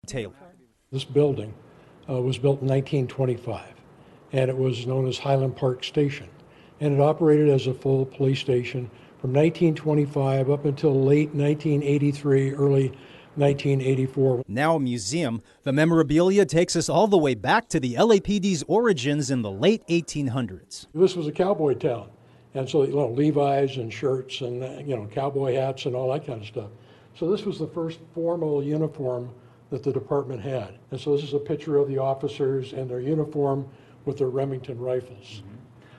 Taylor. This building was built in 1925, and it was known as Highland Park Station. And it operated as a full police station from 1925 up until late 1983, early 1984. Now a museum, the memorabilia takes us all the way back to the LAPD's origins in the late 1800s. This was a cowboy town, and so Levi's and shirts and cowboy hats and all that kind of stuff. So this was the first formal uniform that the department had. And so this is a picture of the officers and their uniform with their Remington rifles.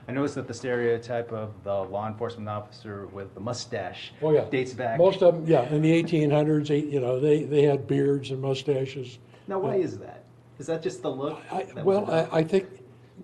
I noticed that the stereotype of the law enforcement officer with the mustache dates back. Most of them, in the 1800s, they had beards and mustaches. Now, why is that? Is that just the look? I think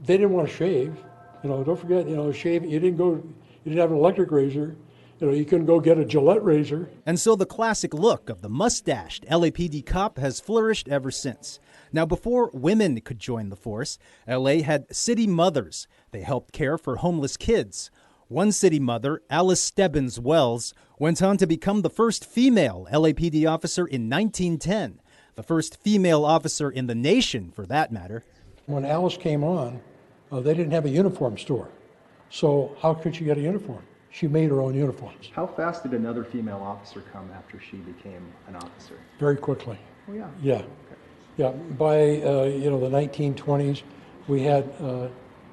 they didn't want to shave. Don't forget, shave. You didn't have an electric razor. You couldn't go get a Gillette razor. And so the classic look of the mustached LAPD cop has flourished ever since. Now, before women could join the force, LA had city mothers. They helped care for homeless kids. One city mother, Alice Stebbins Wells, went on to become the first female LAPD officer in 1910, the first female officer in the nation, for that matter. When Alice came on, they didn't have a uniform store. So how could she get a uniform? She made her own uniforms. How fast did another female officer come after she became an officer? Very quickly. Oh, yeah. Yeah. Okay. Yeah. By the 1920s, we had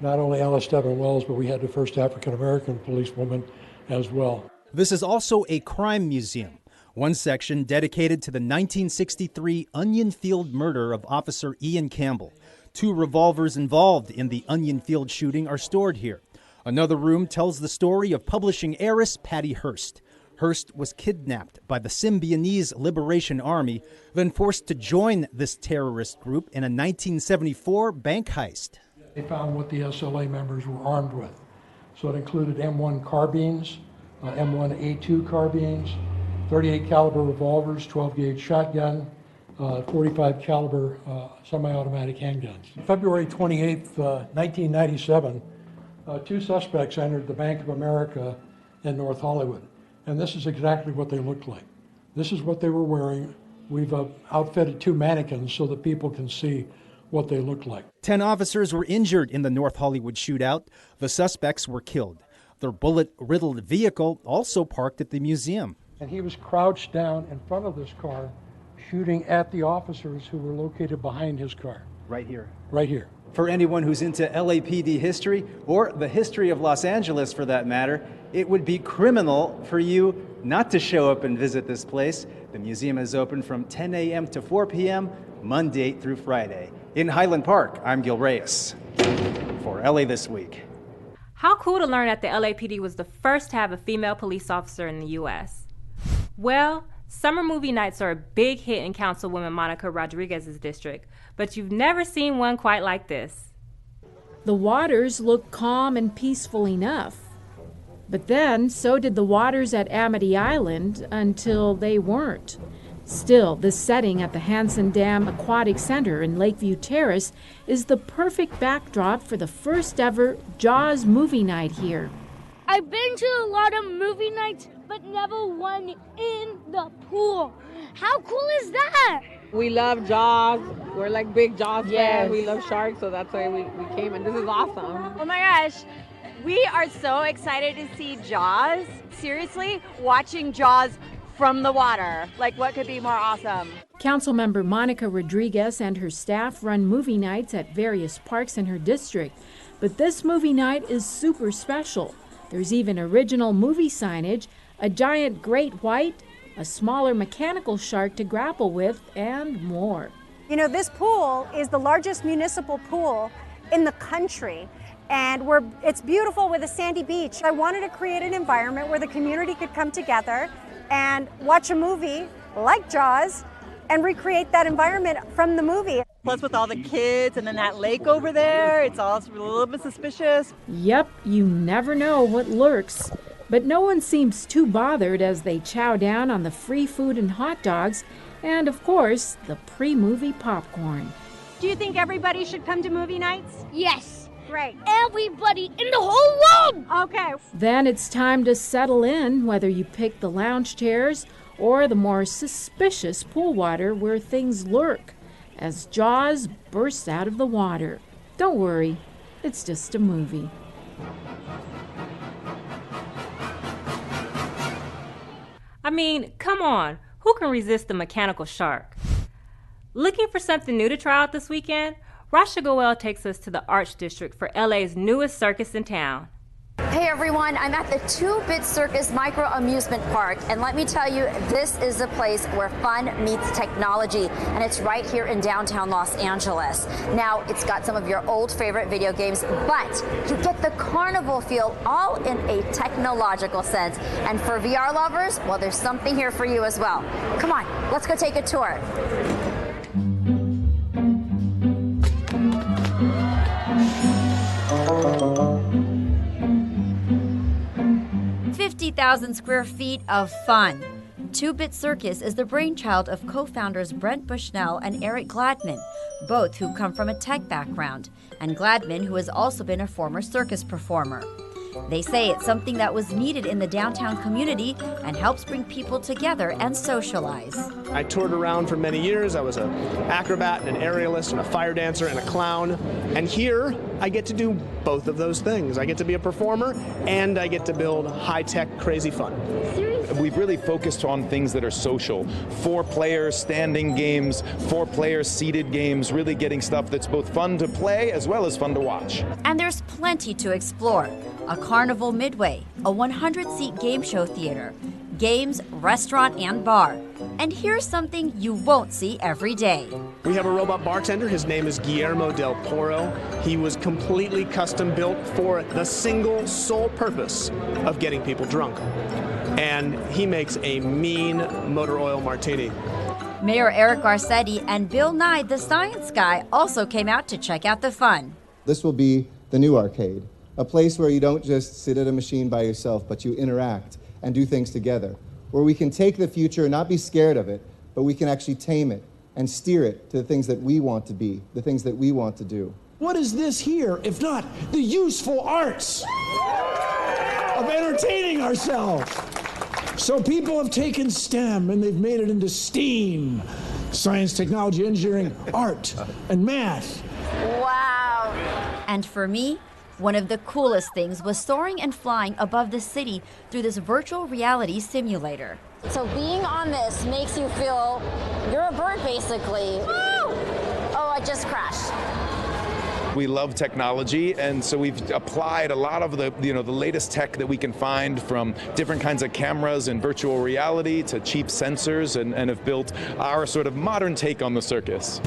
not only Alice Stebbins Wells, but we had the first African-American policewoman as well. This is also a crime museum. One section dedicated to the 1963 Onion Field murder of Officer Ian Campbell. 2 revolvers involved in the Onion Field shooting are stored here. Another room tells the story of publishing heiress Patty Hearst. Hearst was kidnapped by the Symbionese Liberation Army, then forced to join this terrorist group in a 1974 bank heist. They found what the SLA members were armed with. So it included M1 carbines, M1A2 carbines, 38 caliber revolvers, 12 gauge shotgun, 45 caliber semi-automatic handguns. February 28th, 1997, 2 suspects entered the Bank of America in North Hollywood. And this is exactly what they looked like. This is what they were wearing. We've outfitted 2 mannequins so that people can see what they look like. 10 officers were injured in the North Hollywood shootout. The suspects were killed. Their bullet-riddled vehicle also parked at the museum. And he was crouched down in front of this car, shooting at the officers who were located behind his car. Right here? Right here. For anyone who's into LAPD history, or the history of Los Angeles for that matter, it would be criminal for you not to show up and visit this place. The museum is open from 10 a.m. to 4 p.m., Monday through Friday. In Highland Park, I'm Gil Reyes for LA This Week. How cool to learn that the LAPD was the first to have a female police officer in the U.S. Well, summer movie nights are a big hit in Councilwoman Monica Rodriguez's district, but you've never seen one quite like this. The waters look calm and peaceful enough. But then, so did the waters at Amity Island until they weren't. Still, the setting at the Hansen Dam Aquatic Center in Lakeview Terrace is the perfect backdrop for the first ever Jaws movie night here. I've been to a lot of movie nights, but never one in the pool. How cool is that? We love Jaws. We're like big Jaws fans. We love sharks, so that's why we came, and this is awesome. Oh my gosh. We are so excited to see Jaws. Seriously, watching Jaws from the water. Like, what could be more awesome? Councilmember Monica Rodriguez and her staff run movie nights at various parks in her district. But this movie night is super special. There's even original movie signage, a giant great white, a smaller mechanical shark to grapple with, and more. You know, this pool is the largest municipal pool in the country. And it's beautiful with a sandy beach. I wanted to create an environment where the community could come together and watch a movie like Jaws and recreate that environment from the movie. Plus with all the kids and then that lake over there, it's all a little bit suspicious. Yep, you never know what lurks. But no one seems too bothered as they chow down on the free food and hot dogs and, of course, the pre-movie popcorn. Do you think everybody should come to movie nights? Yes. Great. Everybody in the whole world! Okay. Then it's time to settle in, whether you pick the lounge chairs or the more suspicious pool water where things lurk. as Jaws bursts out of the water. Don't worry, it's just a movie. I mean, come on, who can resist the mechanical shark? Looking for something new to try out this weekend? Rasha Goel takes us to the Arts District for LA's newest circus in town. Hey everyone, I'm at the 2-Bit Circus Micro Amusement Park, and let me tell you, this is a place where fun meets technology, and it's right here in downtown Los Angeles. Now, it's got some of your old favorite video games, but you get the carnival feel all in a technological sense. And for VR lovers, well, there's something here for you as well. Come on, let's go take a tour. $50,000 square feet of fun. 2-Bit Circus is the brainchild of co-founders Brent Bushnell and Eric Gladman, both who come from a tech background, and Gladman, who has also been a former circus performer. They say it's something that was needed in the downtown community and helps bring people together and socialize. I toured around for many years. I was an acrobat and an aerialist and a fire dancer and a clown. And here I get to do both of those things. I get to be a performer and I get to build high-tech, crazy fun. We've really focused on things that are social. 4-player standing games, 4-player seated games, really getting stuff that's both fun to play as well as fun to watch. And there's plenty to explore. A carnival midway, a 100-seat game show theater, games, restaurant, and bar. And here's something you won't see every day. We have a robot bartender. His name is Guillermo del Toro. He was completely custom built for the single sole purpose of getting people drunk. And he makes a mean motor oil martini. Mayor Eric Garcetti and Bill Nye, the science guy, also came out to check out the fun. This will be the new arcade, a place where you don't just sit at a machine by yourself, but you interact and do things together, where we can take the future and not be scared of it, but we can actually tame it and steer it to the things that we want to be, the things that we want to do. What is this here, if not the useful arts of entertaining ourselves? So people have taken STEM and they've made it into STEAM, science, technology, engineering, art, and math. Wow. And for me, one of the coolest things was soaring and flying above the city through this virtual reality simulator. So being on this makes you feel you're a bird, basically. Woo! Oh, I just crashed. We love technology, and so we've applied a lot of the latest tech that we can find, from different kinds of cameras and virtual reality to cheap sensors, and have built our sort of modern take on the circus.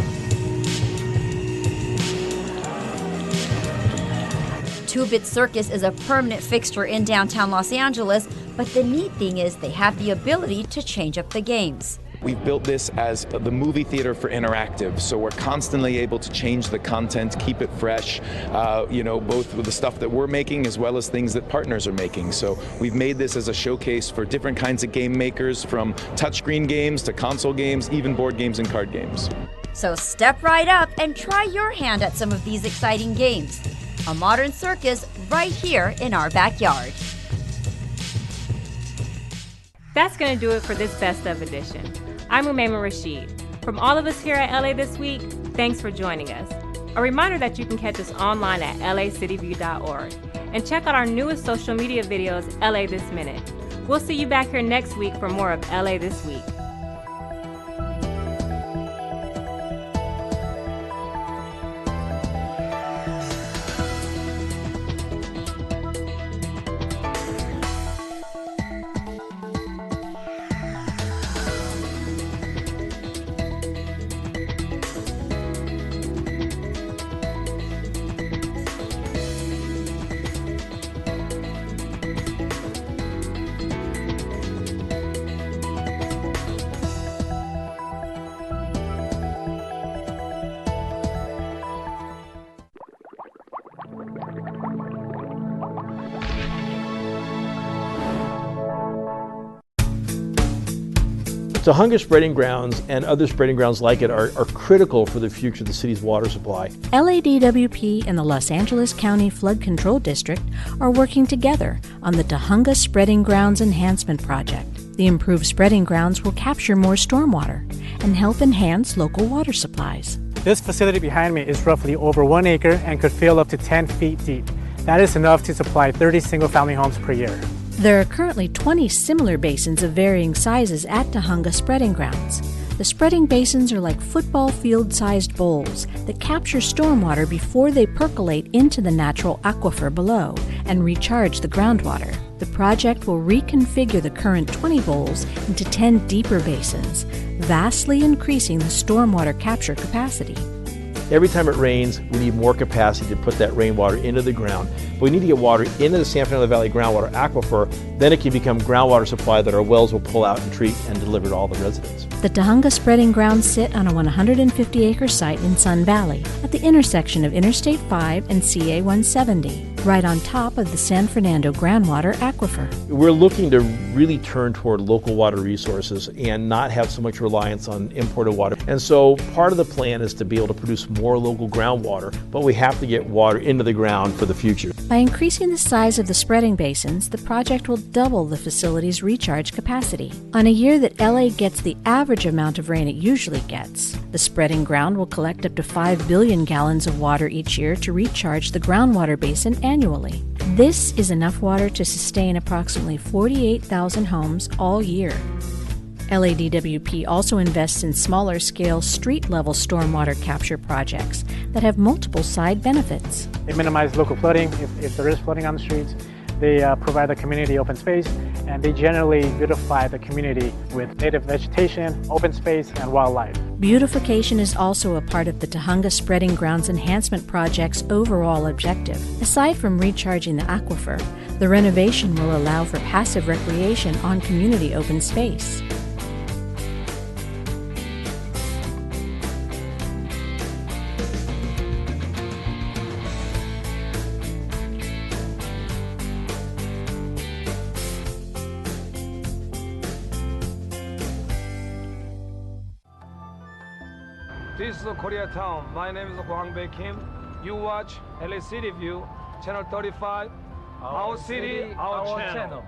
2-Bit Circus is a permanent fixture in downtown Los Angeles, but the neat thing is they have the ability to change up the games. We've built this as the movie theater for interactive, so we're constantly able to change the content, keep it fresh, both with the stuff that we're making as well as things that partners are making. So we've made this as a showcase for different kinds of game makers, from touchscreen games to console games, even board games and card games. So step right up and try your hand at some of these exciting games. A modern circus right here in our backyard. That's going to do it for this Best Of edition. I'm Umaima Rashid. From all of us here at LA This Week, thanks for joining us. A reminder that you can catch us online at lacityview.org and check out our newest social media videos, LA This Minute. We'll see you back here next week for more of LA This Week. Tahunga spreading grounds and other spreading grounds like it are critical for the future of the city's water supply. LADWP and the Los Angeles County Flood Control District are working together on the Tahunga Spreading Grounds Enhancement Project. The improved spreading grounds will capture more stormwater and help enhance local water supplies. This facility behind me is roughly over 1 acre and could fill up to 10 feet deep. That is enough to supply 30 single-family homes per year. There are currently 20 similar basins of varying sizes at Tujunga Spreading Grounds. The spreading basins are like football field-sized bowls that capture stormwater before they percolate into the natural aquifer below and recharge the groundwater. The project will reconfigure the current 20 bowls into 10 deeper basins, vastly increasing the stormwater capture capacity. Every time it rains, we need more capacity to put that rainwater into the ground. But we need to get water into the San Fernando Valley groundwater aquifer, then it can become groundwater supply that our wells will pull out and treat and deliver to all the residents. The Tujunga Spreading Grounds sit on a 150-acre site in Sun Valley, at the intersection of Interstate 5 and CA 170, right on top of the San Fernando groundwater aquifer. We're looking to really turn toward local water resources and not have so much reliance on imported water. And so part of the plan is to be able to produce more local groundwater, but we have to get water into the ground for the future. By increasing the size of the spreading basins, the project will double the facility's recharge capacity. On a year that LA gets the average amount of rain it usually gets, the spreading ground will collect up to 5 billion gallons of water each year to recharge the groundwater basin annually. This is enough water to sustain approximately 48,000 homes all year. LADWP also invests in smaller-scale street-level stormwater capture projects that have multiple side benefits. They minimize local flooding if there is flooding on the streets. They provide the community open space, and they generally beautify the community with native vegetation, open space, and wildlife. Beautification is also a part of the Tujunga Spreading Grounds Enhancement Project's overall objective. Aside from recharging the aquifer, the renovation will allow for passive recreation on community open space. This is Koreatown. My name is Hwang Bae Kim. You watch LA City View, Channel 35. Our city, our channel.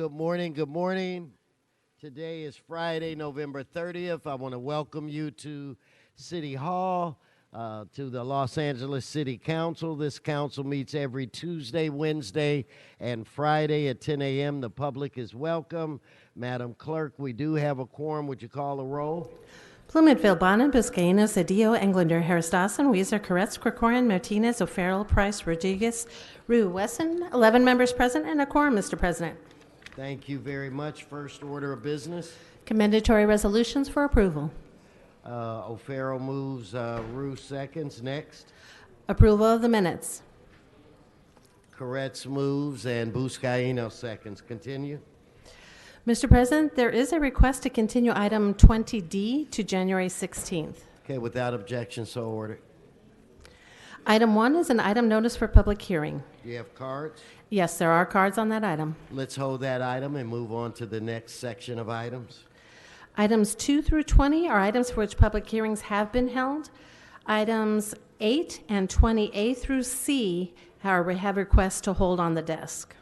Good morning. Good morning. Today is Friday, November 30th. I want to welcome you to City Hall, to the Los Angeles City Council. This council meets every Tuesday, Wednesday, and Friday at 10 a.m. The public is welcome. Madam Clerk, we do have a quorum. Would you call the roll? Blumenfeld, Bonin, Biscayne, Cedillo, Englander, Harris Dawson, Weezer, Koretz, Krikorian, Martinez, O'Farrell, Price, Rodriguez, Rue, Wesson. 11 members present and a quorum, Mr. President. Thank you very much. First order of business. Commendatory resolutions for approval. O'Farrell moves, Rue seconds. Next. Approval of the minutes. Koretz moves and Buscaino seconds. Continue. Mr. President, there is a request to continue item 20D to January 16th. Okay, without objection, so ordered. Item 1 is an item notice for public hearing. Do you have cards? Yes, there are cards on that item. Let's hold that item and move on to the next section of items. Items 2 through 20 are items for which public hearings have been held. Items 8 and 20A through C have requests to hold on the desk.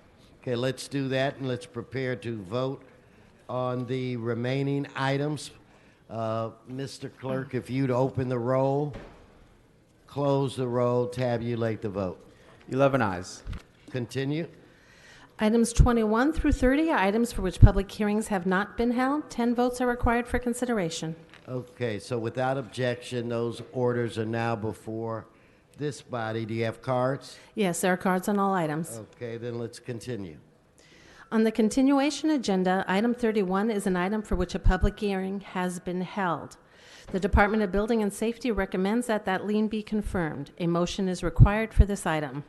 Okay, let's do that, and let's prepare to vote on the remaining items. Mr. Clerk, if you'd open the roll, close the roll, tabulate the vote. 11 ayes. Continue. Items 21 through 30 are items for which public hearings have not been held. 10 votes are required for consideration. Okay, so without objection, those orders are now before this body. Do you have cards? Yes, there are cards on all items. Okay, then let's continue. On the continuation agenda, item 31 is an item for which a public hearing has been held. The Department of Building and Safety recommends that that lien be confirmed. A motion is required for this item.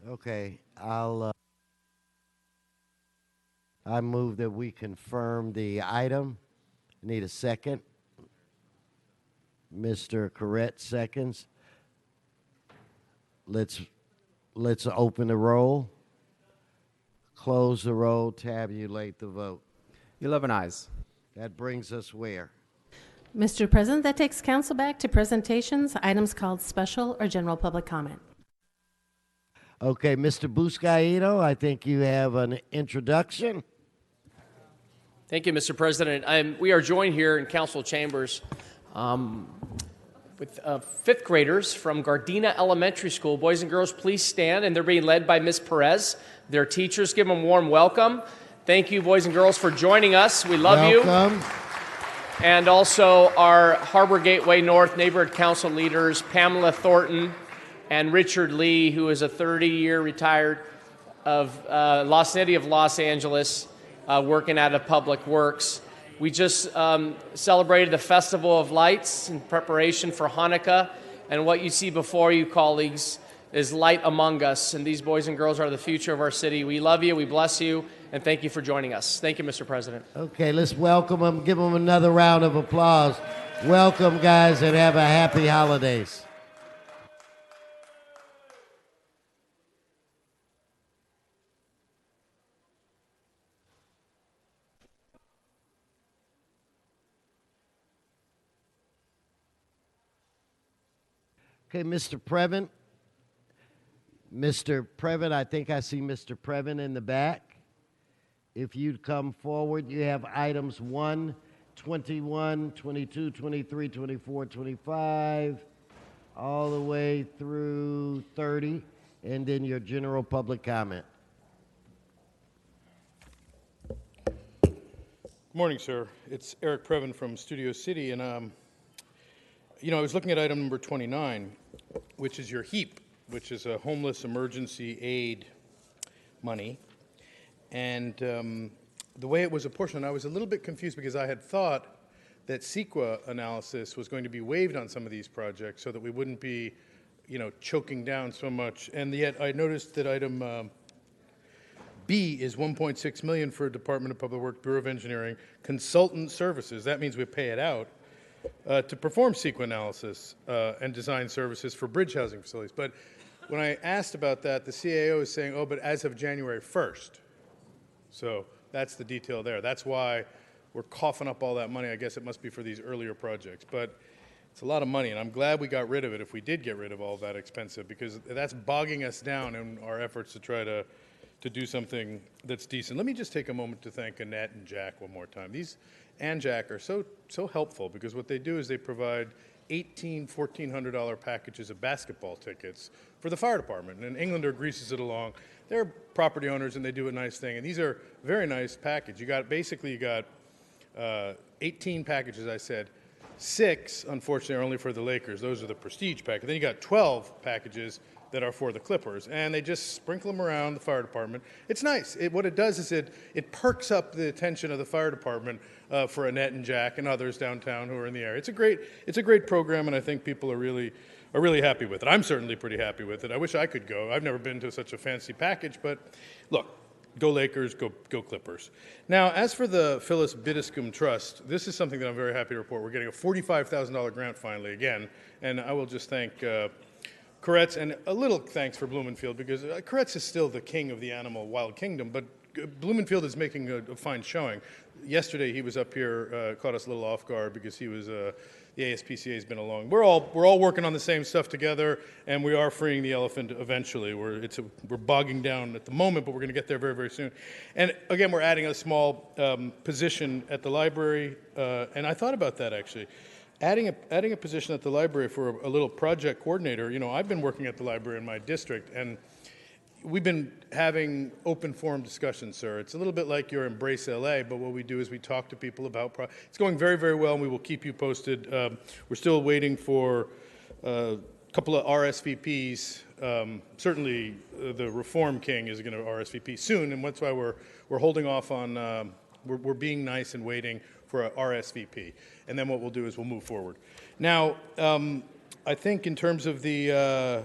Okay, I move that we confirm the item. Need a second. Mr. Koretz seconds. Let's open the roll, close the roll, tabulate the vote. 11 ayes. That brings us where? Mr. President, that takes council back to presentations, items called special or general public comment. Okay, Mr. Buscaino, I think you have an introduction. Thank you, Mr. President. We are joined here in council chambers with fifth graders from Gardena Elementary School. Boys and girls, please stand, and they're being led by Ms. Perez. Their teachers, give them a warm welcome. Thank you, boys and girls, for joining us. We love you. Welcome. And also our Harbor Gateway North Neighborhood Council leaders, Pamela Thornton and Richard Lee, who is a 30-year retired of City of Los Angeles, working out of Public Works. We just celebrated the Festival of Lights in preparation for Hanukkah, and what you see before you, colleagues, is light among us, and these boys and girls are the future of our city. We love you, we bless you, and thank you for joining us. Thank you, Mr. President. Okay, let's welcome them, give them another round of applause. Welcome, guys, and have a happy holidays. Okay, Mr. Previn. Mr. Previn, I think I see Mr. Previn in the back. If you'd come forward, you have items 1, 21, 22, 23, 24, 25, all the way through 30, and then your general public comment. Good morning, sir. It's Eric Previn from Studio City, and I was looking at item number 29, which is your HEAP, which is a homeless emergency aid money. And the way it was apportioned, I was a little bit confused because I had thought that CEQA analysis was going to be waived on some of these projects so that we wouldn't be, choking down so much. And yet I noticed that item B is $1.6 million for Department of Public Works, Bureau of Engineering, consultant services. That means we pay it out to perform CEQA analysis and design services for bridge housing facilities. But when I asked about that, the CAO is saying, but as of January 1st. So that's the detail there. That's why we're coughing up all that money. I guess it must be for these earlier projects. But it's a lot of money, and I'm glad we got rid of it if we did get rid of all that expensive, because that's bogging us down in our efforts to try to to do something that's decent. Let me just take a moment to thank Annette and Jack one more time. These and Jack are so helpful because what they do is they provide $1,400 packages of basketball tickets for the fire department. And Englander greases it along. They're property owners and they do a nice thing. And these are very nice package. You got 18 packages, I said. 6, unfortunately, are only for the Lakers. Those are the prestige package. Then you got 12 packages that are for the Clippers, and they just sprinkle them around the fire department. It's nice. What it does is it perks up the attention of the fire department for Annette and Jack and others downtown who are in the area. It's a great program, and I think people are really happy with it. I'm certainly pretty happy with it. I wish I could go. I've never been to such a fancy package, but look, go Lakers, go Clippers. Now, as for the Phyllis Bitiskum Trust, this is something that I'm very happy to report. We're getting a $45,000 grant finally again, and I will just thank Koretz, and a little thanks for Blumenfield, because Koretz is still the king of the animal wild kingdom, but Blumenfield is making a fine showing. Yesterday he was up here, caught us a little off guard because he was the ASPCA has been along. We're all working on the same stuff together, and we are freeing the elephant eventually. We're bogging down at the moment, but we're going to get there very, very soon. And again, we're adding a small position at the library, and I thought about that actually. Adding a position at the library for a little project coordinator. You know, I've been working at the library in my district, and we've been having open forum discussions, sir. It's a little bit like your Embrace LA, but what we do is we talk to people about it's going very, very well, and we will keep you posted. We're still waiting for a couple of RSVPs. Certainly, the Reform King is going to RSVP soon, and that's why we're holding off on. We're being nice and waiting for a RSVP, and then what we'll do is we'll move forward. Now, I think in terms of the.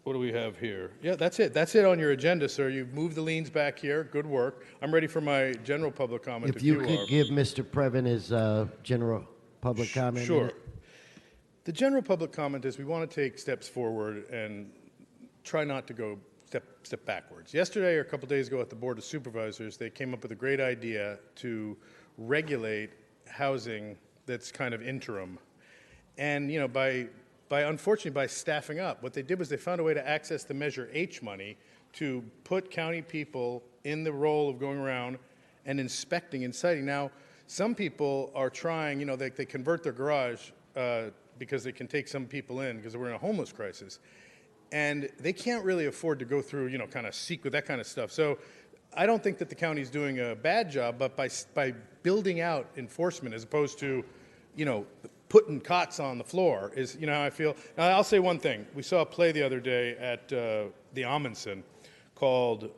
What do we have here? Yeah, that's it. That's it on your agenda, sir. You've moved the liens back here. Good work. I'm ready for my general public comment. If you could give Mr. Previn his general public comment. Sure. The general public comment is we want to take steps forward and try not to go step backwards. Yesterday or a couple days ago at the Board of Supervisors, they came up with a great idea to regulate housing that's kind of interim. And, you know, unfortunately, by staffing up, what they did was they found a way to access the Measure H money to put county people in the role of going around and inspecting and citing. Now, some people are trying, you know, they convert their garage because they can take some people in because we're in a homeless crisis. And they can't really afford to go through, you know, kind of secret, that kind of stuff. So I don't think that the county's doing a bad job, but by building out enforcement as opposed to, you know, putting cots on the floor is, you know, how I feel. Now, I'll say one thing. We saw a play the other day at the Amundsen called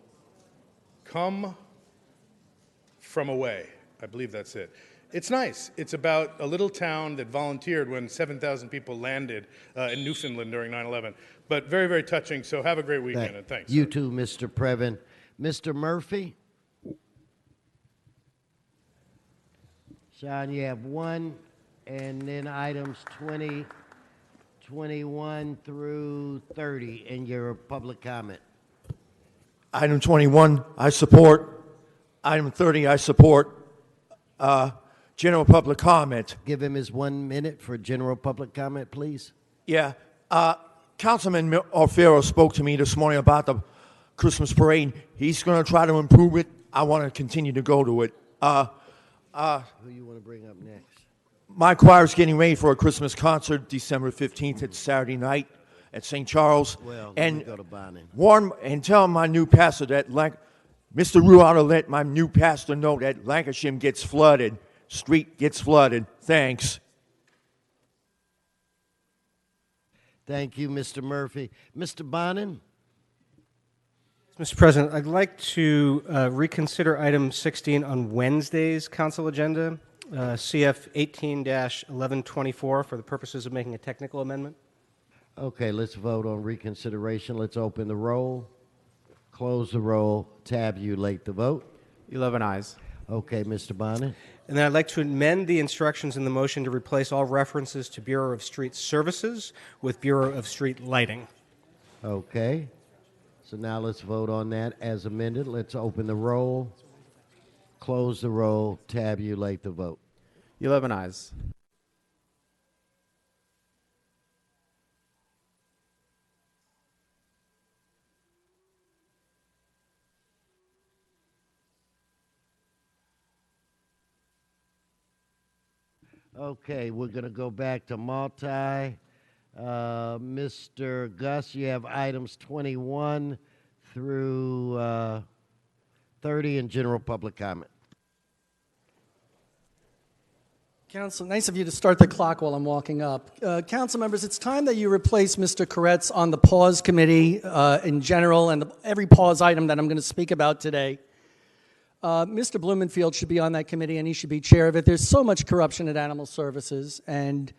Come From Away. I believe that's it. It's nice. It's about a little town that volunteered when 7,000 people landed in Newfoundland during 9/11. But very, very touching. So have a great weekend, and thanks. You too, Mr. Previn. Mr. Murphy? Sean, you have one. And then items 20, 21 through 30 in your public comment. Item 21, I support. Item 30, I support. General public comment. Give him his 1 minute for general public comment, please. Yeah. Councilman Alfaro spoke to me this morning about the Christmas parade. He's going to try to improve it. I want to continue to go to it. Who you want to bring up next? My choir's getting ready for a Christmas concert December 15th. It's Saturday night at St. Charles. Well, and go to Bonnie. Warn and tell my new pastor that Mr. Rue ought to let my new pastor know that Lancashire gets flooded. Street gets flooded. Thanks. Thank you, Mr. Murphy. Mr. Bonin? Mr. President, I'd like to reconsider item 16 on Wednesday's council agenda. CF 18-1124 for the purposes of making a technical amendment. Okay, let's vote on reconsideration. Let's open the roll, close the roll, tabulate the vote. 11 ayes. Okay, Mr. Bonnet. And then I'd like to amend the instructions in the motion to replace all references to Bureau of Street Services with Bureau of Street Lighting. Okay. So now let's vote on that as amended. Let's open the roll, close the roll, tabulate the vote. 11 ayes. Okay, we're going to go back to multi. Mr. Gus, you have items 21 through 30 in general public comment. Council, nice of you to start the clock while I'm walking up. Council members, it's time that you replace Mr. Koretz on the pause committee in general and every pause item that I'm going to speak about today. Mr. Blumenfield should be on that committee and he should be chair of it. There's so much corruption at Animal Services, and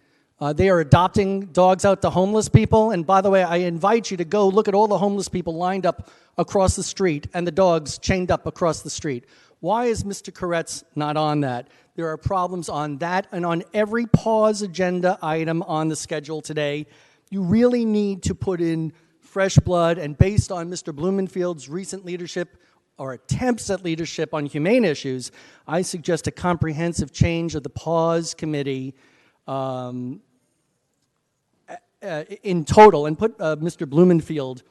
they are adopting dogs out to homeless people. And by the way, I invite you to go look at all the homeless people lined up across the street and the dogs chained up across the street. Why is Mr. Koretz not on that? There are problems on that and on every pause agenda item on the schedule today. You really need to put in fresh blood, and based on Mr. Blumenfield's recent leadership or attempts at leadership on humane issues, I suggest a comprehensive change of the pause committee in total, and put Mr. Blumenfield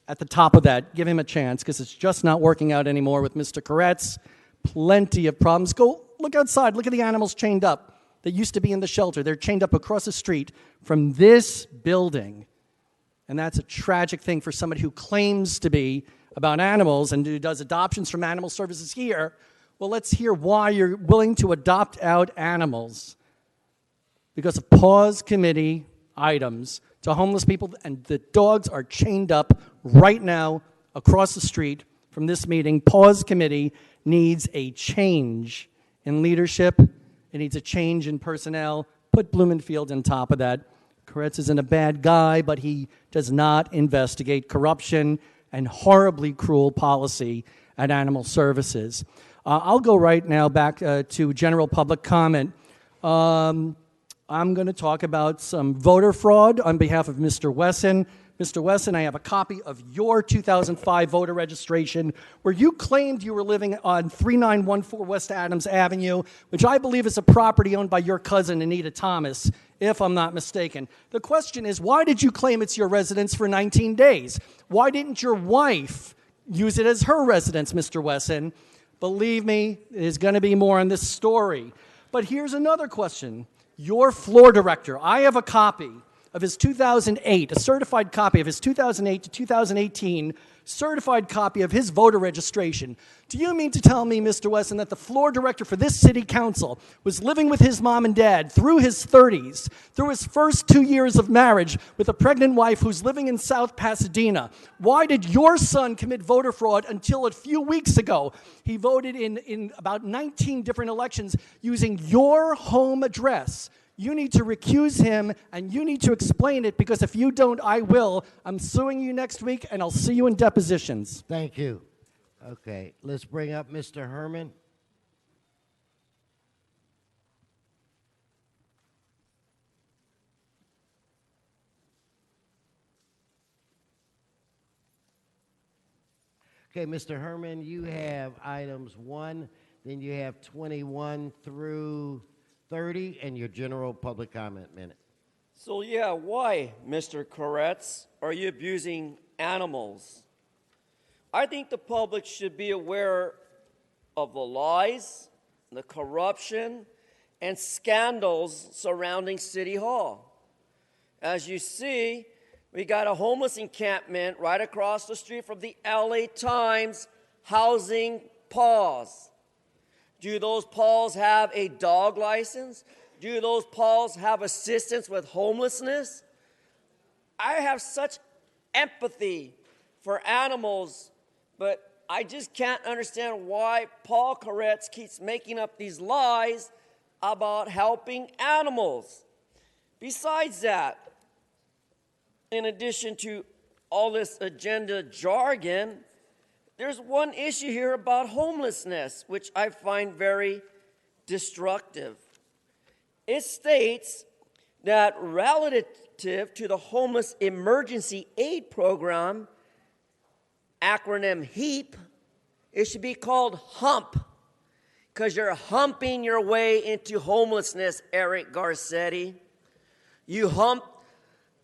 at the top of that. Give him a chance, because it's just not working out anymore with Mr. Koretz. Plenty of problems. Go look outside. Look at the animals chained up that used to be in the shelter. They're chained up across the street from this building. And that's a tragic thing for somebody who claims to be about animals and who does adoptions from Animal Services here. Well, let's hear why you're willing to adopt out animals because of pause committee items to homeless people, and the dogs are chained up right now across the street from this meeting. Pause committee needs a change in leadership. It needs a change in personnel. Put Blumenfield on top of that. Koretz isn't a bad guy, but he does not investigate corruption and horribly cruel policy at Animal Services. I'll go right now back to general public comment. I'm going to talk about some voter fraud on behalf of Mr. Wesson. Mr. Wesson, I have a copy of your 2005 voter registration where you claimed you were living on 3914 West Adams Avenue, which I believe is a property owned by your cousin, Anita Thomas, if I'm not mistaken. The question is, why did you claim it's your residence for 19 days? Why didn't your wife use it as her residence, Mr. Wesson? Believe me, there's going to be more on this story. But here's another question. Your floor director, I have a copy of his 2008, a certified copy of his 2008 to 2018 certified copy of his voter registration. Do you mean to tell me, Mr. Wesson, that the floor director for this city council was living with his mom and dad through his 30s, through his first 2 years of marriage with a pregnant wife who's living in South Pasadena? Why did your son commit voter fraud until a few weeks ago? He voted in about 19 different elections using your home address. You need to recuse him, and you need to explain it, because if you don't, I will. I'm suing you next week, and I'll see you in depositions. Thank you. Okay, let's bring up Mr. Herman. Okay, Mr. Herman, you have items 1, then you have 21 through 30, and your general public comment minute. So yeah, why, Mr. Koretz, are you abusing animals? I think the public should be aware of the lies, the corruption, and scandals surrounding City Hall. As you see, we got a homeless encampment right across the street from the LA Times housing pause. Do those paws have a dog license? Do those paws have assistance with homelessness? I have such empathy for animals, but I just can't understand why Paul Koretz keeps making up these lies about helping animals. Besides that, in addition to all this agenda jargon, there's one issue here about homelessness, which I find very destructive. It states that relative to the Homeless Emergency Aid Program, acronym HEAP, it should be called HUMP, because you're humping your way into homelessness, Eric Garcetti. You hump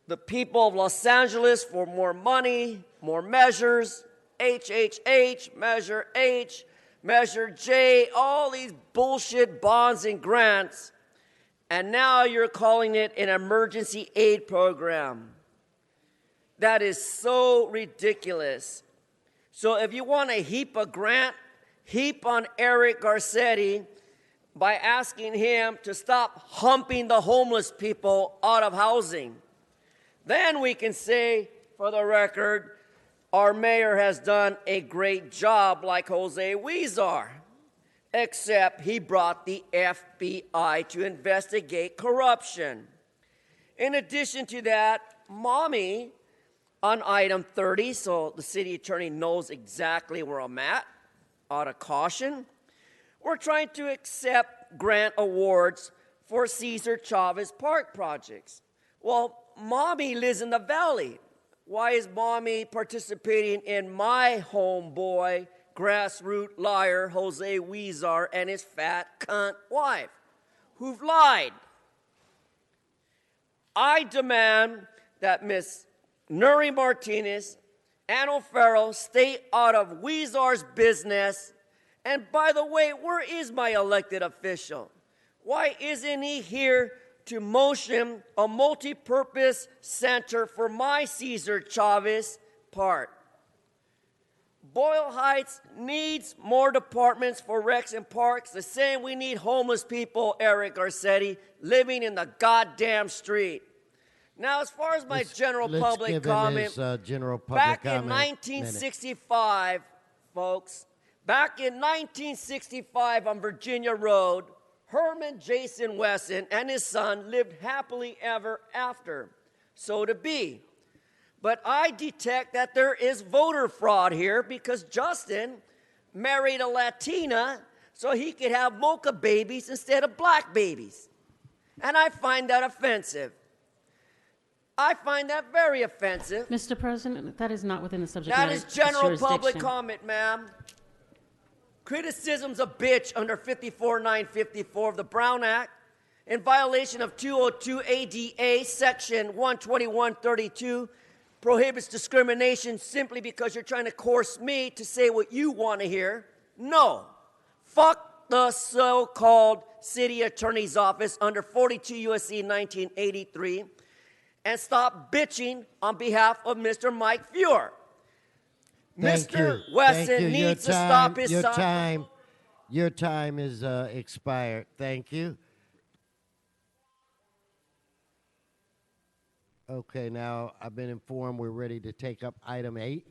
the people of Los Angeles for more money, more measures, HHH, Measure H, Measure J, all these bullshit bonds and grants. and now you're calling it an emergency aid program. That is so ridiculous. So if you want to heap a grant, heap on Eric Garcetti by asking him to stop humping the homeless people out of housing. Then we can say, for the record, our mayor has done a great job like Jose Huizar, except he brought the FBI to investigate corruption. In addition to that, Mommy, on item 30, so the city attorney knows exactly where I'm at, out of caution, we're trying to accept grant awards for Cesar Chavez Park projects. Well, Mommy lives in the valley. Why is Mommy participating in my homeboy, grassroots liar Jose Huizar and his fat cunt wife, who've lied? I demand that Miss Nuri Martinez and O'Farrell stay out of Huizar's business. And by the way, where is my elected official? Why isn't he here to motion a multi-purpose center for my Cesar Chavez Park? Boyle Heights needs more departments for recs and parks, the same we need homeless people, Eric Garcetti, living in the goddamn street. Now, as far as my general public comment, back in 1965, folks, back in 1965 on Virginia Road, Herman Jason Wesson and his son lived happily ever after. So to be. But I detect that there is voter fraud here because Justin married a Latina so he could have mocha babies instead of black babies. And I find that offensive. I find that very offensive. Mr. President, that is not within the subject That matter is general public jurisdiction. comment, ma'am. Criticism's a bitch under 54954 of the Brown Act in violation of 202 ADA section 12132 prohibits discrimination simply because you're trying to coerce me to say what you want to hear. No. Fuck the so-called city attorney's office under 42 U.S.C. 1983 and stop bitching on behalf of Mr. Mike Fuhr. Mr. Wesson needs to stop his son. Your time is expired. Thank you. Okay, now I've been informed we're ready to take up item 8.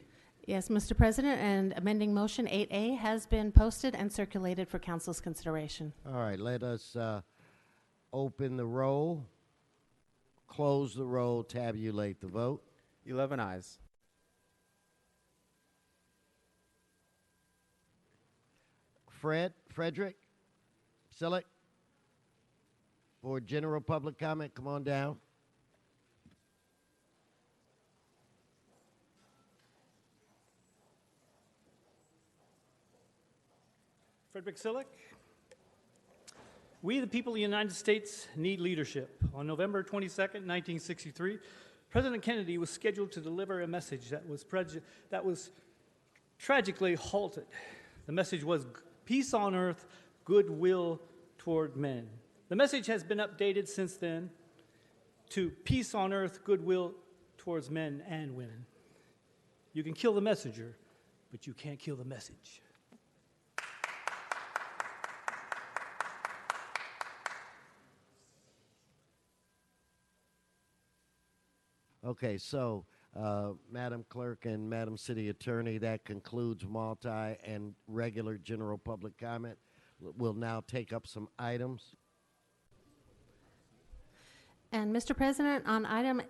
Yes, Mr. President, and amending motion 8A has been posted and circulated for council's consideration. All right, let us open the roll, close the roll, tabulate the vote. 11 ayes. Frederick, Sillick, for general public comment, come on down. Frederick Sillick. We, the people of the United States, need leadership. On November 22nd, 1963, President Kennedy was scheduled to deliver a message that was tragically halted. The message was peace on earth, goodwill toward men. The message has been updated since then to peace on earth, goodwill towards men and women. You can kill the messenger, but you can't kill the message. Okay, so Madam Clerk and Madam City Attorney, that concludes multi and regular general public comment. We'll now take up some items. And Mr. President, on items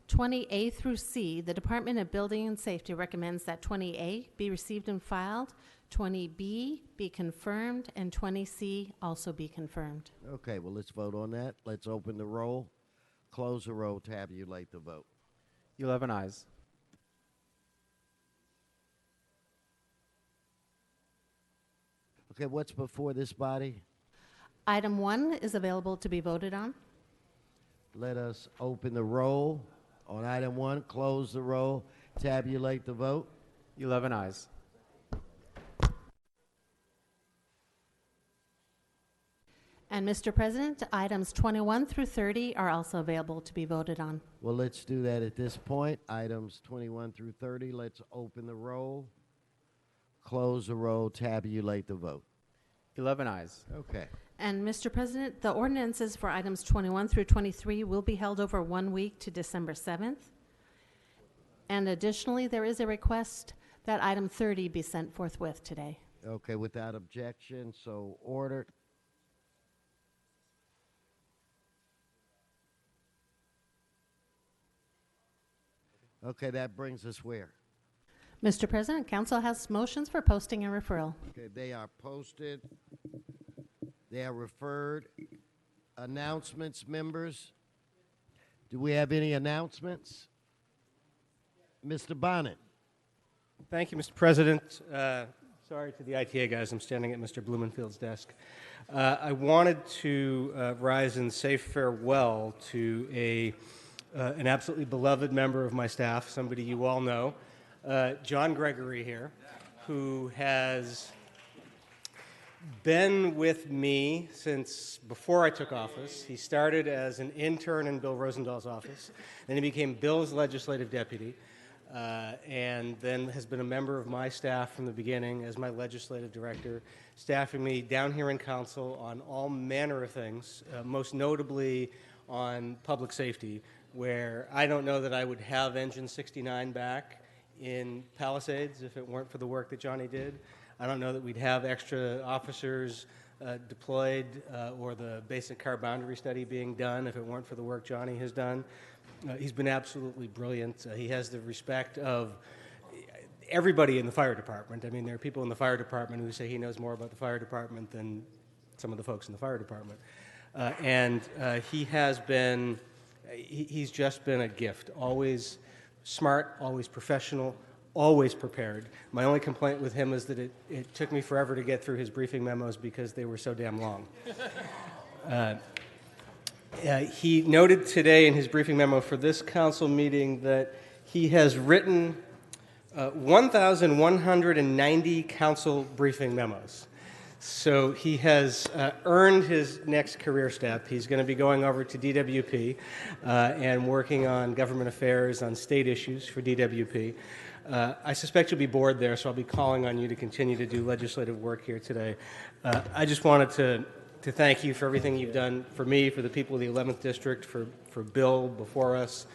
20A through C, the Department of Building and Safety recommends that 20A be received and filed, 20B be confirmed, and 20C also be confirmed. Okay, well, let's vote on that. Let's open the roll, close the roll, tabulate the vote. 11 ayes. Okay, what's before this body? Item 1 is available to be voted on. Let us open the roll on item 1, close the roll, tabulate the vote. 11 ayes. And Mr. President, items 21 through 30 are also available to be voted on. Well, let's do that at this point. Items 21 through 30. Let's open the roll, close the roll, tabulate the vote. 11 ayes. Okay. And Mr. President, the ordinances for items 21 through 23 will be held over 1 week to December 7th. And additionally, there is a request that item 30 be sent forthwith today. Okay, without objection, so ordered. Okay, that brings us where? Mr. President, council has motions for posting and referral. Okay, they are posted. They are referred. Announcements, members. Do we have any announcements? Mr. Bonnet. Thank you, Mr. President. Sorry to the ITA guys, I'm standing at Mr. Blumenfield's desk. I wanted to rise and say farewell to an absolutely beloved member of my staff, somebody you all know, John Gregory here, who has been with me since before I took office. He started as an intern in Bill Rosenthal's office, then he became Bill's legislative deputy, and then has been a member of my staff from the beginning as my legislative director, staffing me down here in council on all manner of things, most notably on public safety, where I don't know that I would have Engine 69 back in Palisades if it weren't for the work that Johnny did. I don't know that we'd have extra officers deployed or the basic car boundary study being done if it weren't for the work Johnny has done. He's been absolutely brilliant. He has the respect of everybody in the fire department. I mean, there are people in the fire department who say he knows more about the fire department than some of the folks in the fire department. He has been, he's just been a gift. Always smart, always professional, always prepared. My only complaint with him is that it took me forever to get through his briefing memos because they were so damn long. He noted today in his briefing memo for this council meeting that he has written 1,190 council briefing memos. So he has earned his next career step. He's going to be going over to DWP and working on government affairs on state issues for DWP. I suspect you'll be bored there, so I'll be calling on you to continue to do legislative work here today. I just wanted to thank you for everything you've done for me, for the people of the 11th District, for Bill before us,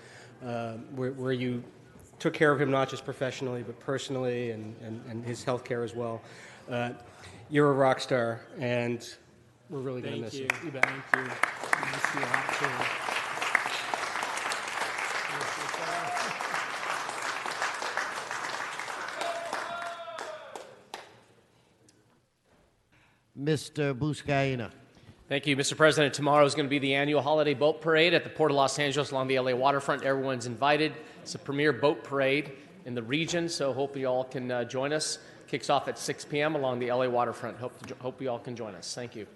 where you took care of him not just professionally but personally and his health care as well. You're a rock star, and we're really going to miss you. You bet. Thank you. I miss you a lot, too. Mr. Buscaina. Thank you, Mr. President. Tomorrow is going to be the annual holiday boat parade at the Port of Los Angeles along the LA waterfront. Everyone's invited. It's a premier boat parade in the region, so hope you all can join us. Kicks off at 6 p.m. along the LA waterfront. Hope you all can join us. Thank you.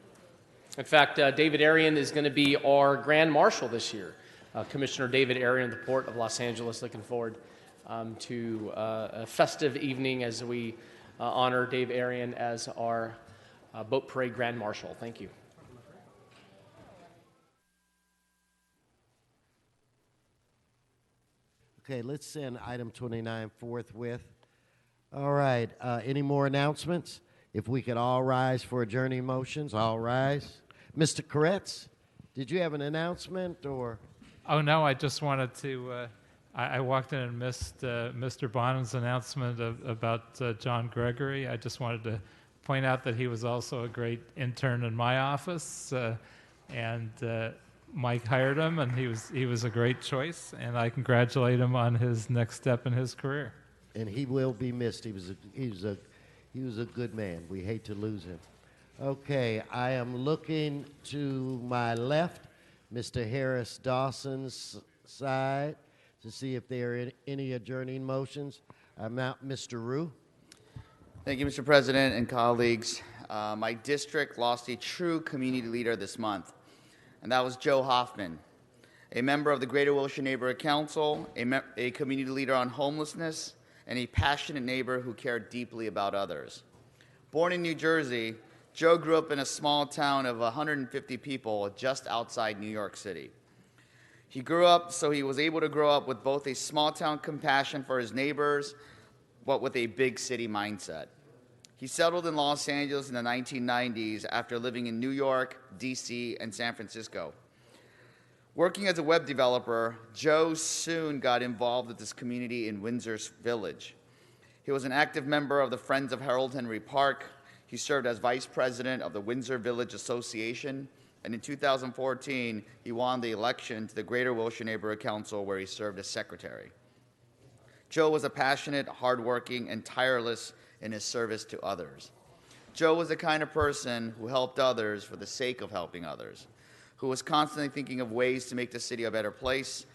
In fact, David Arian is going to be our Grand Marshal this year. Commissioner David Arian of the Port of Los Angeles. Looking forward to a festive evening as we honor Dave Arian as our boat parade Grand Marshal. Thank you. Okay, let's send item 29 forthwith. All right, any more announcements? If we could all rise for adjourning motions, all rise. Mr. Koretz, did you have an announcement or? Oh, no, I just wanted to, I walked in and missed Mr. Bonham's announcement about John Gregory. I just wanted to point out that he was also a great intern in my office, and Mike hired him, and he was a great choice, and I congratulate him on his next step in his career. And he will be missed. He was a good man. We hate to lose him. Okay, I am looking to my left, Mr. Harris Dawson's side, to see if there are any adjourning motions. I'm out, Mr. Rue. Thank you, Mr. President and colleagues. My district lost a true community leader this month, and that was Joe Hoffman, a member of the Greater Wilshire Neighborhood Council, a community leader on homelessness, and a passionate neighbor who cared deeply about others. Born in New Jersey, Joe grew up in a small town of 150 people just outside New York City. He grew up so he was able to grow up with both a small town compassion for his neighbors, but with a big city mindset. He settled in Los Angeles in the 1990s after living in New York, DC, and San Francisco. Working as a web developer, Joe soon got involved with this community in Windsor Village. He was an active member of the Friends of Harold Henry Park. He served as vice president of the Windsor Village Association, and in 2014, he won the election to the Greater Wilshire Neighborhood Council, where he served as secretary. Joe was a passionate, hardworking, and tireless in his service to others. Joe was the kind of person who helped others for the sake of helping others, who was constantly thinking of ways to make the city a better place,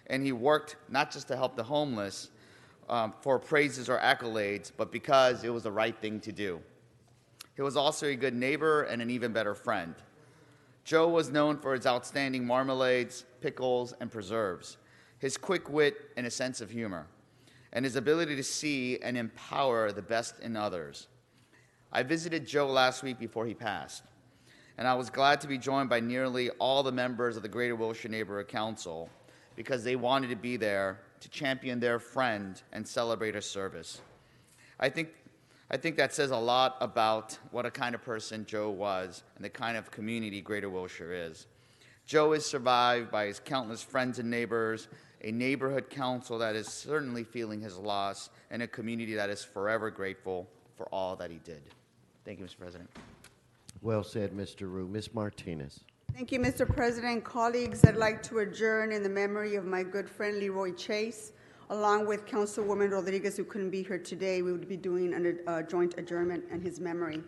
and he worked not just to help the homeless for praises or accolades, but because it was the right thing to do. He was also a good neighbor and an even better friend. Joe was known for his outstanding marmalades, pickles, and preserves, his quick wit and a sense of humor, and his ability to see and empower the best in others. I visited Joe last week before he passed, and I was glad to be joined by nearly all the members of the Greater Wilshire Neighborhood Council because they wanted to be there to champion their friend and celebrate her service. I think that says a lot about what a kind of person Joe was and the kind of community Greater Wilshire is. Joe is survived by his countless friends and neighbors, a neighborhood council that is certainly feeling his loss, and a community that is forever grateful for all that he did. Thank you, Mr. President. Well said, Mr. Rue. Ms. Martinez. Thank you, Mr. President. Colleagues, I'd like to adjourn in the memory of my good friend Leroy Chase, along with Councilwoman Rodriguez, who couldn't be here today. We would be doing a joint adjournment in his memory.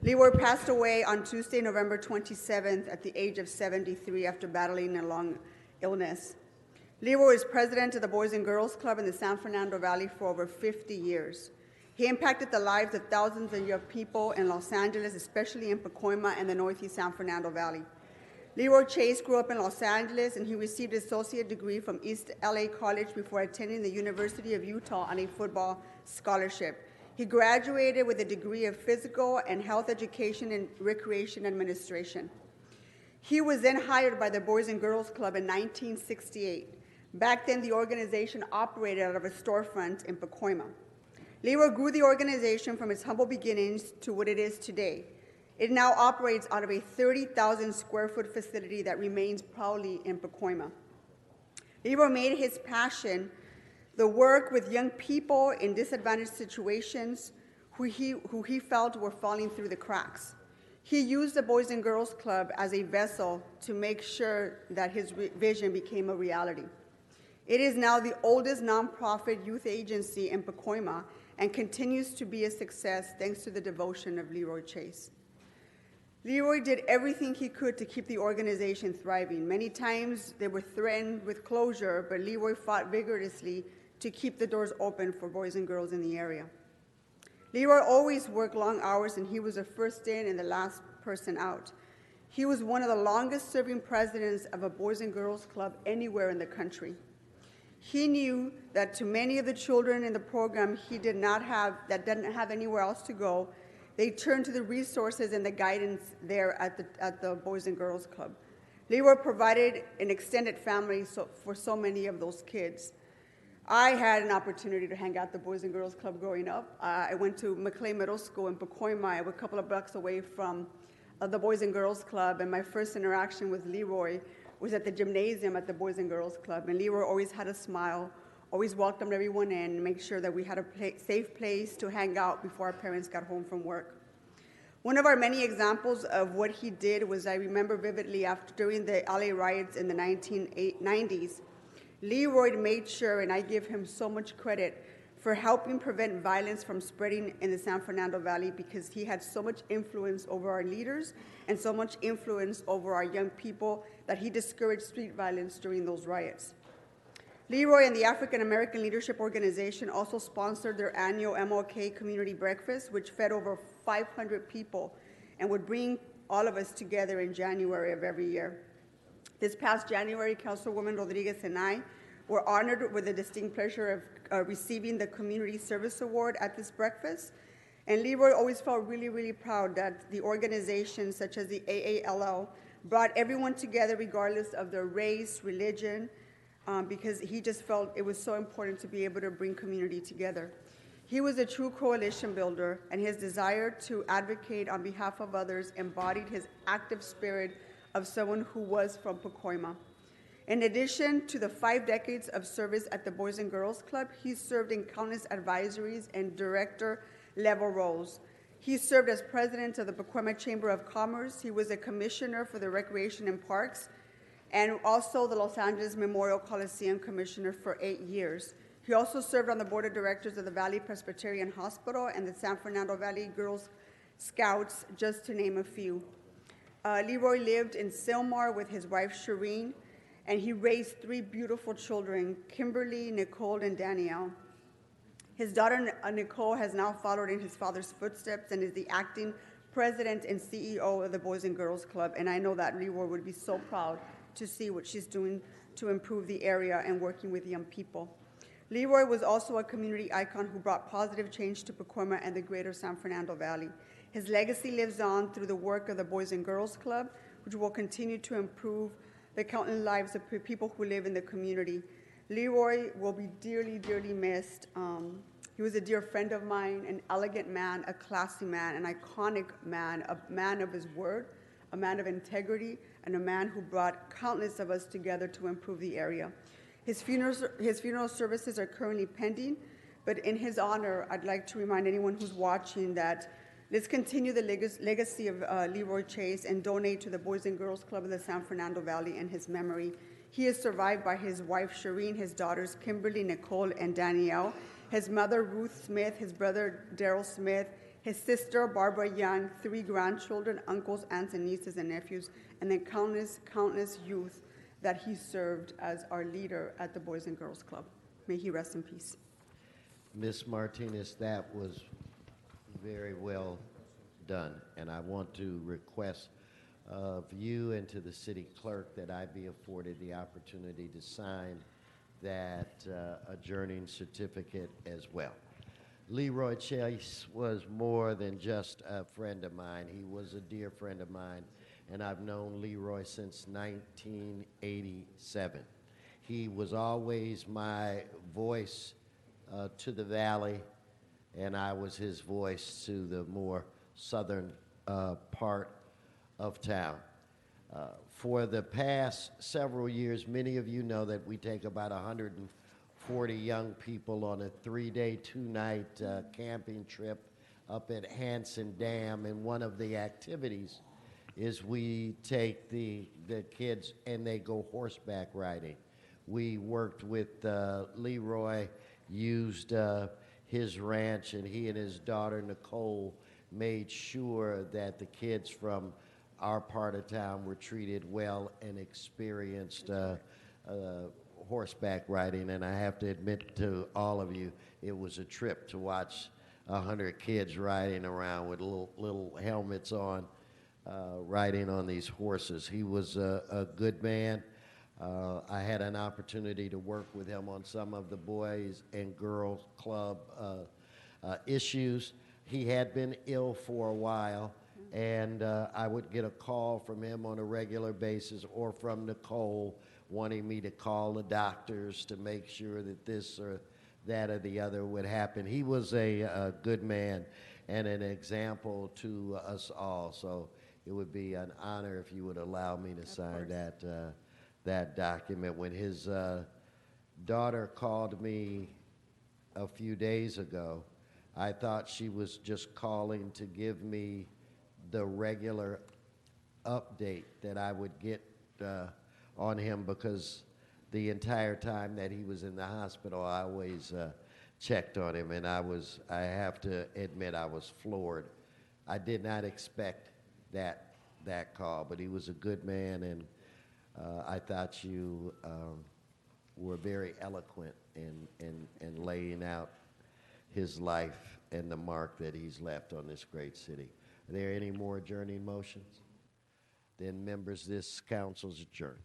Leroy passed away on Tuesday, November 27th at the age of 73 after battling a long illness. Leroy is president of the Boys and Girls Club in the San Fernando Valley for over 50 years. He impacted the lives of thousands of young people in Los Angeles, especially in Pacoima and the Northeast San Fernando Valley. Leroy Chase grew up in Los Angeles, and he received his associate degree from East LA College before attending the University of Utah on a football scholarship. He graduated with a degree of physical and health education and recreation administration. He was then hired by the Boys and Girls Club in 1968. Back then, the organization operated out of a storefront in Pacoima. Leroy grew the organization from its humble beginnings to what it is today. It now operates out of a 30,000 square foot facility that remains proudly in Pacoima. Leroy made his passion the work with young people in disadvantaged situations who he felt were falling through the cracks. He used the Boys and Girls Club as a vessel to make sure that his vision became a reality. It is now the oldest nonprofit youth agency in Pacoima and continues to be a success thanks to the devotion of Leroy Chase. Leroy did everything he could to keep the organization thriving. Many times they were threatened with closure, but Leroy fought vigorously to keep the doors open for boys and girls in the area. Leroy always worked long hours, and he was the first in and the last person out. He was one of the longest serving presidents of a Boys and Girls Club anywhere in the country. He knew that to many of the children in the program that didn't have anywhere else to go, they turned to the resources and the guidance there at the Boys and Girls Club. Leroy provided an extended family for so many of those kids. I had an opportunity to hang out at the Boys and Girls Club growing up. I went to McLean Middle School in Pacoima, a couple of blocks away from the Boys and Girls Club, and my first interaction with Leroy was at the gymnasium at the Boys and Girls Club. And Leroy always had a smile, always welcomed everyone in, and made sure that we had a safe place to hang out before our parents got home from work. One of our many examples of what he did was, I remember vividly, during the LA riots in the 1990s, Leroy made sure, and I give him so much credit, for helping prevent violence from spreading in the San Fernando Valley, because he had so much influence over our leaders and so much influence over our young people that he discouraged street violence during those riots. Leroy and the African American Leadership Organization also sponsored their annual Mlk Community Breakfast, which fed over 500 people and would bring all of us together in January of every year. This past January, Councilwoman Rodriguez and I were honored with the distinct pleasure of receiving the Community Service Award at this breakfast. And Leroy always felt really, really proud that the organizations such as the AALL brought everyone together regardless of their race, religion, because he just felt it was so important to be able to bring community together. He was a true coalition builder, and his desire to advocate on behalf of others embodied his active spirit of someone who was from Pacoima. In addition to the 5 decades of service at the Boys and Girls Club, he served in countless advisories and director-level roles. He served as president of the Pacoima Chamber of Commerce. He was a commissioner for the Recreation and Parks, and also the Los Angeles Memorial Coliseum commissioner for 8 years. He also served on the board of directors of the Valley Presbyterian Hospital and the San Fernando Valley Girls Scouts, just to name a few. Leroy lived in Sylmar with his wife, Shireen, and he raised 3 beautiful children, Kimberly, Nicole, and Danielle. His daughter, Nicole, has now followed in his father's footsteps and is the acting president and CEO of the Boys and Girls Club, and I know that Leroy would be so proud to see what she's doing to improve the area and working with young people. Leroy was also a community icon who brought positive change to Pacoima and the greater San Fernando Valley. His legacy lives on through the work of the Boys and Girls Club, which will continue to improve the countless lives of people who live in the community. Leroy will be dearly, dearly missed. He was a dear friend of mine, an elegant man, a classy man, an iconic man, a man of his word, a man of integrity, and a man who brought countless of us together to improve the area. His funeral services are currently pending, but in his honor, I'd like to remind anyone who's watching that let's continue the legacy of Leroy Chase and donate to the Boys and Girls Club of the San Fernando Valley in his memory. He is survived by his wife, Shireen, his daughters, Kimberly, Nicole, and Danielle, his mother, Ruth Smith, his brother, Daryl Smith, his sister, Barbara Young, 3 grandchildren, uncles, aunts, and nieces and nephews, and then countless, countless youth that he served as our leader at the Boys and Girls Club. May he rest in peace. Ms. Martinez, that was very well done, and I want to request of you and to the city clerk that I be afforded the opportunity to sign that adjourning certificate as well. Leroy Chase was more than just a friend of mine. He was a dear friend of mine, and I've known Leroy since 1987. He was always my voice to the valley, and I was his voice to the more southern part of town. For the past several years, many of you know that we take about 140 young people on a 3-day, 2-night camping trip up at Hanson Dam, and one of the activities is we take the kids and they go horseback riding. We worked with Leroy, used his ranch, and he and his daughter Nicole made sure that the kids from our part of town were treated well and experienced horseback riding. And I have to admit to all of you, it was a trip to watch 100 kids riding around with little helmets on, riding on these horses. He was a good man. I had an opportunity to work with him on some of the Boys and Girls Club issues. He had been ill for a while, and I would get a call from him on a regular basis, or from Nicole wanting me to call the doctors to make sure that this or that or the other would happen. He was a good man and an example to us all. So it would be an honor if you would allow me to sign that document. When his daughter called me a few days ago, I thought she was just calling to give me the regular update that I would get on him, because the entire time that he was in the hospital, I always checked on him, and I have to admit, I was floored. I did not expect that call, but he was a good man, and I thought you were very eloquent in laying out his life and the mark that he's left on this great city. Are there any more adjourning motions? Then, members, this council's adjourned.